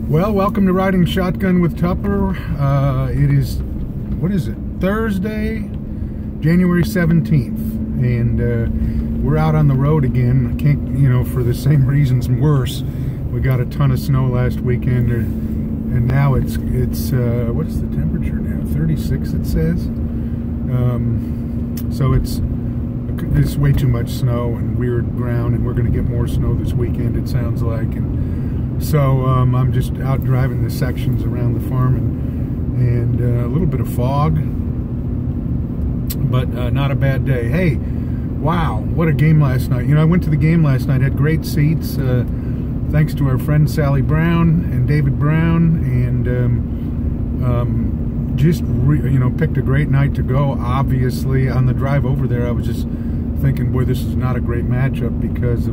Well, welcome to Riding Shotgun with Tupper. It is, what is it, Thursday, January 17th, and we're out on the road again. I can't, for the same reasons, worse. We got a ton of snow last weekend, and now it's what's the temperature now? 36, it says. So it's way too much snow and weird ground, and we're going to get more snow this weekend, it sounds like. And so I'm just out driving the sections around the farm, and a little bit of fog, but not a bad day. Hey, wow, what a game last night. I went to the game last night, had great seats, thanks to our friend Sally Brown and David Brown, and just picked a great night to go. Obviously, on the drive over there, I was just thinking, boy, this is not a great matchup, because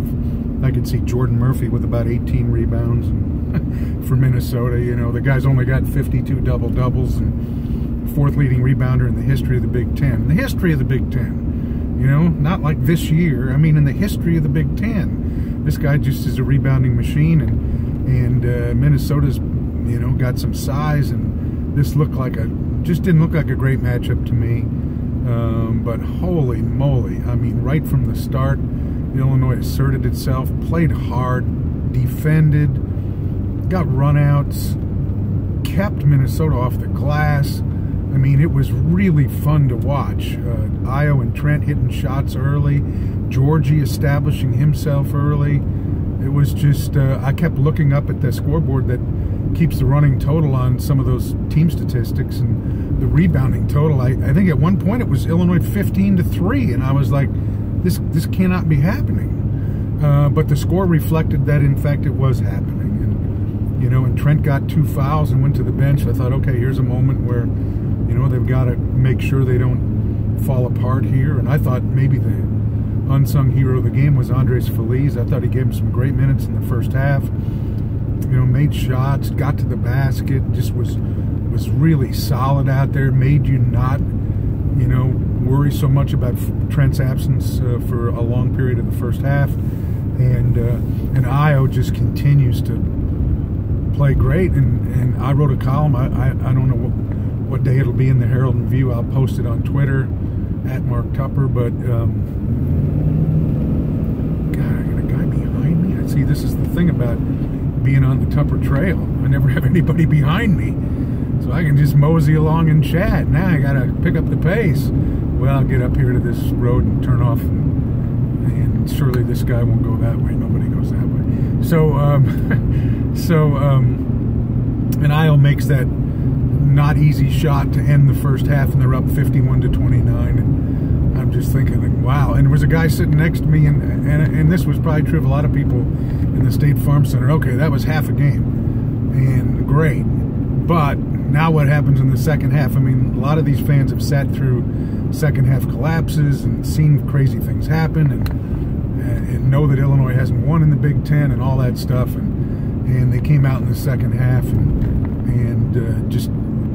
I could see Jordan Murphy with about 18 rebounds and for Minnesota. The guy's only got 52 double-doubles and fourth leading rebounder in the history of the Big Ten. In the history of the Big Ten, not like this year. I mean, in the history of the Big Ten, this guy just is a rebounding machine, and Minnesota's got some size, and this just didn't look like a great matchup to me. But holy moly, I mean, right from the start, Illinois asserted itself, played hard, defended, got runouts, kept Minnesota off the glass. I mean, it was really fun to watch. Io and Trent hitting shots early, Georgie establishing himself early. It was just, I kept looking up at the scoreboard that keeps the running total on some of those team statistics, and the rebounding total, I think at one point it was Illinois 15-3, and I was like, this cannot be happening. But the score reflected that, in fact, it was happening. And Trent got 2 fouls and went to the bench. I thought, okay, here's a moment where, they've got to make sure they don't fall apart here. And I thought maybe the unsung hero of the game was Andres Feliz. I thought he gave him some great minutes in the first half. Made shots, got to the basket, just was really solid out there, made you not, worry so much about Trent's absence for a long period of the first half. And Io just continues to play great. And I wrote a column, I don't know what day it'll be in the Herald and View. I'll post it on Twitter, @MarkTupper, but God, I got a guy behind me. See, this is the thing about being on the Tupper Trail. I never have anybody behind me, so I can just mosey along and chat. Now I gotta pick up the pace. Well, I'll get up here to this road and turn off, and surely this guy won't go that way. Nobody goes that way. So, and Io makes that not easy shot to end the first half, and they're up 51-29. And I'm just thinking, wow. And there was a guy sitting next to me, and this was probably true of a lot of people in the State Farm Center. Okay, that was half a game, and great. But now what happens in the second half? I mean, a lot of these fans have sat through second half collapses and seen crazy things happen, and know that Illinois hasn't won in the Big Ten and all that stuff. And they came out in the second half, and just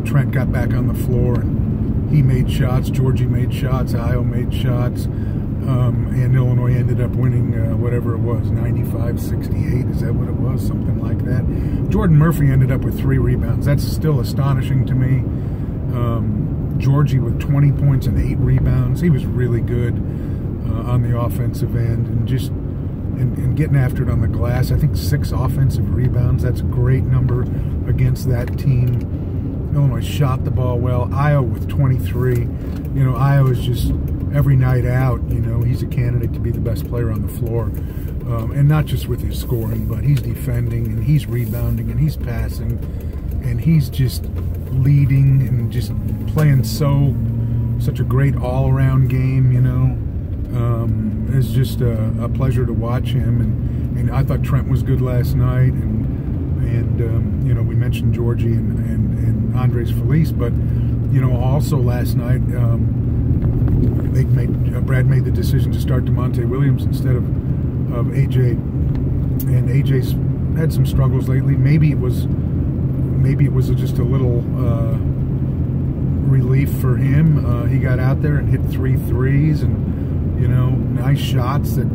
Trent got back on the floor, and he made shots, Georgie made shots, Io made shots, and Illinois ended up winning whatever it was, 95-68, is that what it was? Something like that. Jordan Murphy ended up with 3 rebounds. That's still astonishing to me. Georgie with 20 points and 8 rebounds. He was really good on the offensive end, and just and getting after it on the glass. I think 6 offensive rebounds. That's a great number against that team. Illinois shot the ball well. Io with 23. Io is just every night out. He's a candidate to be the best player on the floor, and not just with his scoring, but he's defending, and he's rebounding, and he's passing, and he's just leading, and just playing such a great all-around game. It's just a pleasure to watch him, and I thought Trent was good last night, and we mentioned Georgie and Andres Feliz, but also last night Brad made the decision to start DeMonte Williams instead of AJ, and AJ's had some struggles lately. Maybe it was just a little relief for him. He got out there and hit 3 threes, and nice shots that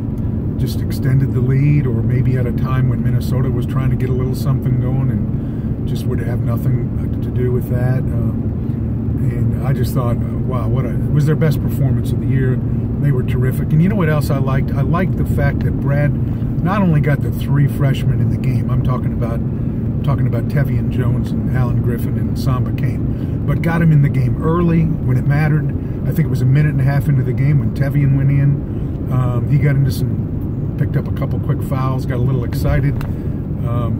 just extended the lead, or maybe at a time when Minnesota was trying to get a little something going and just would have nothing to do with that. And I just thought, wow, it was their best performance of the year. They were terrific. And you know what else I liked? I liked the fact that Brad not only got the 3 freshmen in the game, I'm talking about Tevian Jones and Alan Griffin and Samba Kane, but got him in the game early when it mattered. I think it was a minute and a half into the game when Tevian went in. He got into picked up a couple quick fouls, got a little excited,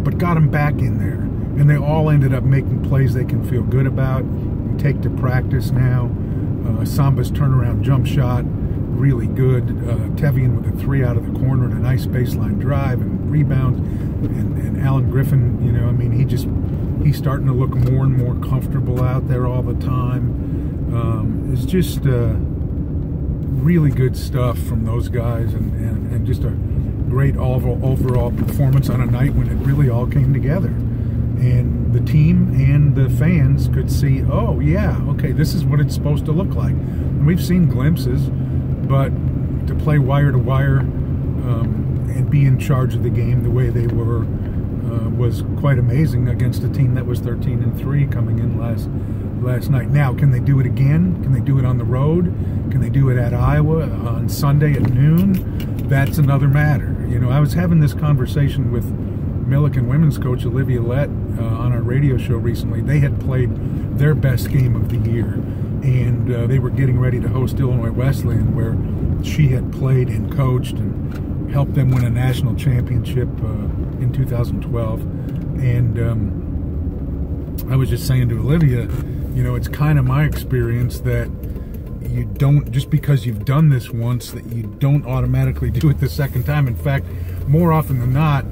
but got him back in there. And they all ended up making plays they can feel good about and take to practice now. Samba's turnaround jump shot, really good. Tevian with a 3 out of the corner and a nice baseline drive and rebounds. And Alan Griffin, you know, I mean, he's starting to look more and more comfortable out there all the time. It's just really good stuff from those guys, and just a great overall performance on a night when it really all came together. And the team and the fans could see, oh, yeah, okay, this is what it's supposed to look like. And we've seen glimpses, but to play wire to wire and be in charge of the game the way they were was quite amazing against a team that was 13-3 coming in last night. Now, can they do it again? Can they do it on the road? Can they do it at Iowa on Sunday at noon? That's another matter. You know, I was having this conversation with Millikan women's coach Olivia Lett on our radio show recently. They had played their best game of the year, and they were getting ready to host Illinois Wesleyan, where she had played and coached and helped them win a national championship in 2012. And I was just saying to Olivia, you know, it's kind of my experience that you don't, just because you've done this once, that you don't automatically do it the second time. In fact, more often than not,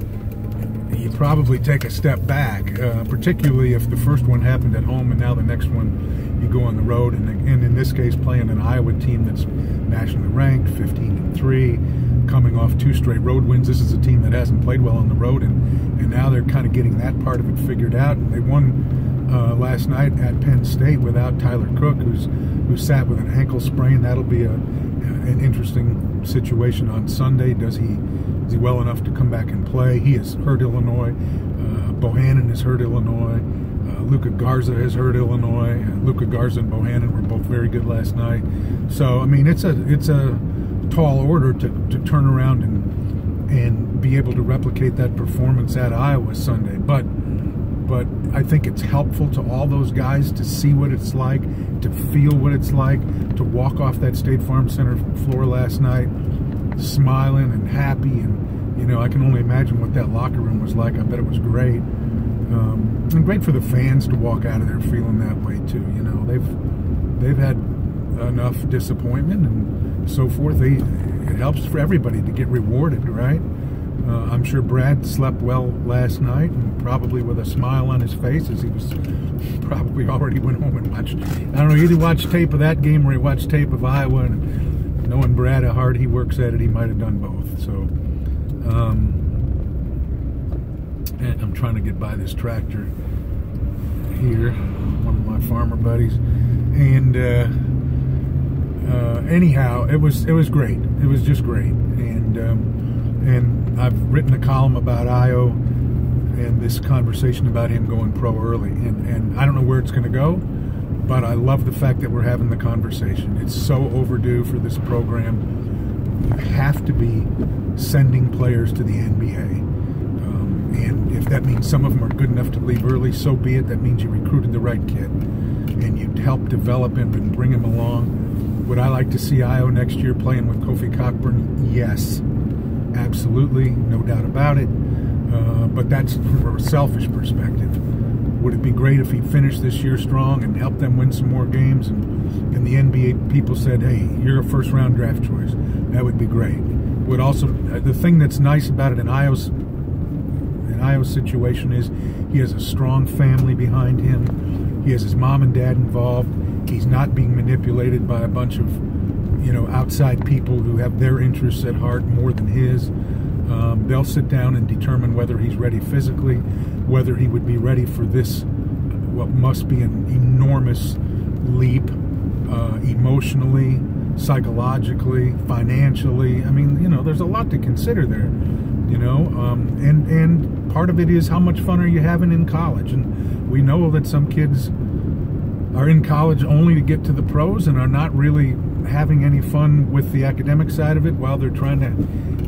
you probably take a step back, particularly if the first one happened at home and now the next one you go on the road. And in this case, playing an Iowa team that's nationally ranked, 15-3, coming off 2 straight road wins. This is a team that hasn't played well on the road, and now they're kind of getting that part of it figured out. And they won last night at Penn State without Tyler Cook, who sat with an ankle sprain. That'll be an interesting situation on Sunday. Is he well enough to come back and play? He has hurt Illinois. Bohannon has hurt Illinois. Luka Garza has hurt Illinois. Luka Garza and Bohannon were both very good last night. So, I mean, it's a tall order to turn around and be able to replicate that performance at Iowa Sunday. But I think it's helpful to all those guys to see what it's like, to feel what it's like, to walk off that State Farm Center floor last night smiling and happy. And, you know, I can only imagine what that locker room was like. I bet it was great. And great for the fans to walk out of there feeling that way too. You know, they've had enough disappointment and so forth. It helps for everybody to get rewarded, right? I'm sure Brad slept well last night, and probably with a smile on his face, as he was probably already went home and watched. I don't know, either watched tape of that game or he watched tape of Iowa. And knowing Brad, how hard he works at it, he might have done both. So, and I'm trying to get by this tractor here, one of my farmer buddies, and anyhow, it was great. It was just great, and I've written a column about Io and this conversation about him going pro early, and I don't know where it's going to go, but I love the fact that we're having the conversation. It's so overdue for this program. You have to be sending players to the NBA. And if that means some of them are good enough to leave early, so be it. That means you recruited the right kid and you helped develop him and bring him along. Would I like to see Io next year playing with Kofi Cockburn? Yes, absolutely, no doubt about it. But that's from a selfish perspective. Would it be great if he finished this year strong and helped them win some more games? And the NBA people said, hey, you're a first-round draft choice. That would be great. Would also, the thing that's nice about it in Io's situation is he has a strong family behind him. He has his mom and dad involved. He's not being manipulated by a bunch of, you know, outside people who have their interests at heart more than his. They'll sit down and determine whether he's ready physically, whether he would be ready for this, what must be an enormous leap emotionally, psychologically, financially. I mean, you know, there's a lot to consider there, you know, and part of it is how much fun are you having in college. And we know that some kids are in college only to get to the pros and are not really having any fun with the academic side of it while they're trying to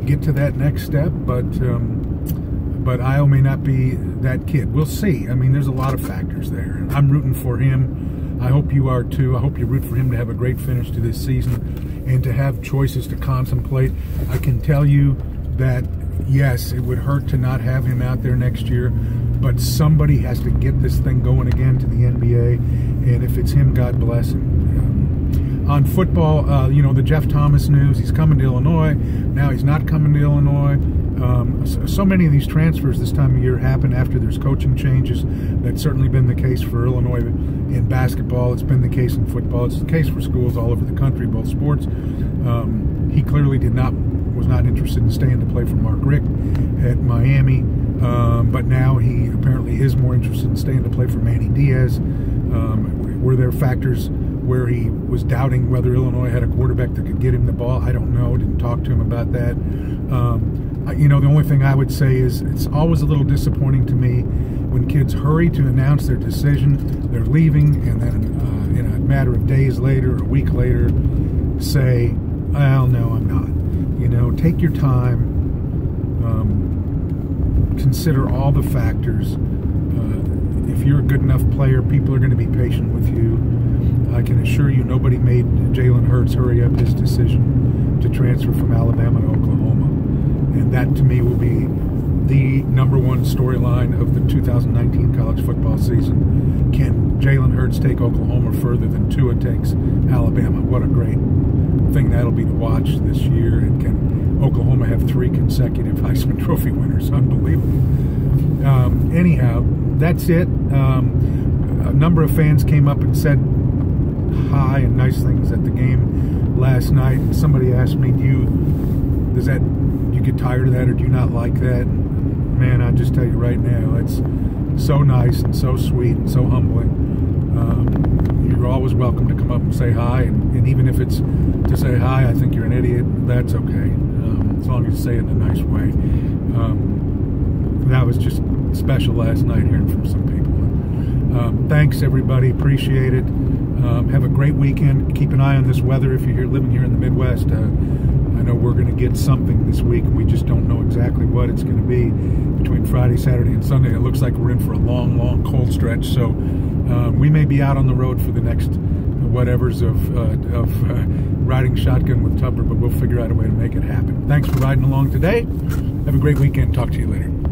get to that next step. But Io may not be that kid. We'll see. I mean, there's a lot of factors there. I'm rooting for him. I hope you are too. I hope you root for him to have a great finish to this season and to have choices to contemplate. I can tell you that, yes, it would hurt to not have him out there next year, but somebody has to get this thing going again to the NBA, and if it's him, God bless him. On football, you know, the Jeff Thomas news, he's coming to Illinois, now he's not coming to Illinois. So many of these transfers this time of year happen after there's coaching changes. That's certainly been the case for Illinois in basketball. It's been the case in football. It's the case for schools all over the country, both sports. He clearly was not interested in staying to play for Mark Richt at Miami, but now he apparently is more interested in staying to play for Manny Diaz. Were there factors where he was doubting whether Illinois had a quarterback that could get him the ball? I don't know. Didn't talk to him about that. You know, the only thing I would say is it's always a little disappointing to me when kids hurry to announce their decision, they're leaving, and then in a matter of days later or a week later say, well, no, I'm not. You know, take your time, consider all the factors. If you're a good enough player, people are going to be patient with you. I can assure you nobody made Jalen Hurts hurry up his decision to transfer from Alabama to Oklahoma. And that, to me, will be the #1 storyline of the 2019 college football season. Can Jalen Hurts take Oklahoma further than Tua takes Alabama? What a great thing that'll be to watch this year. And can Oklahoma have 3 consecutive Heisman Trophy winners? Unbelievable. Anyhow, that's it. A number of fans came up and said hi and nice things at the game last night. Somebody asked me, do you get tired of that, or do you not like that? Man, I'll just tell you right now, it's so nice and so sweet and so humbling. You're always welcome to come up and say hi, and even if it's to say hi, I think you're an idiot, that's okay, as long as you say it in a nice way. That was just special last night, hearing from some people. Thanks, everybody. Appreciate it. Have a great weekend. Keep an eye on this weather if you're living here in the Midwest. I know we're going to get something this week. We just don't know exactly what it's going to be between Friday, Saturday, and Sunday. It looks like we're in for a long, long cold stretch. So we may be out on the road for the next whatevers of riding shotgun with Tupper, but we'll figure out a way to make it happen. Thanks for riding along today. Have a great weekend. Talk to you later.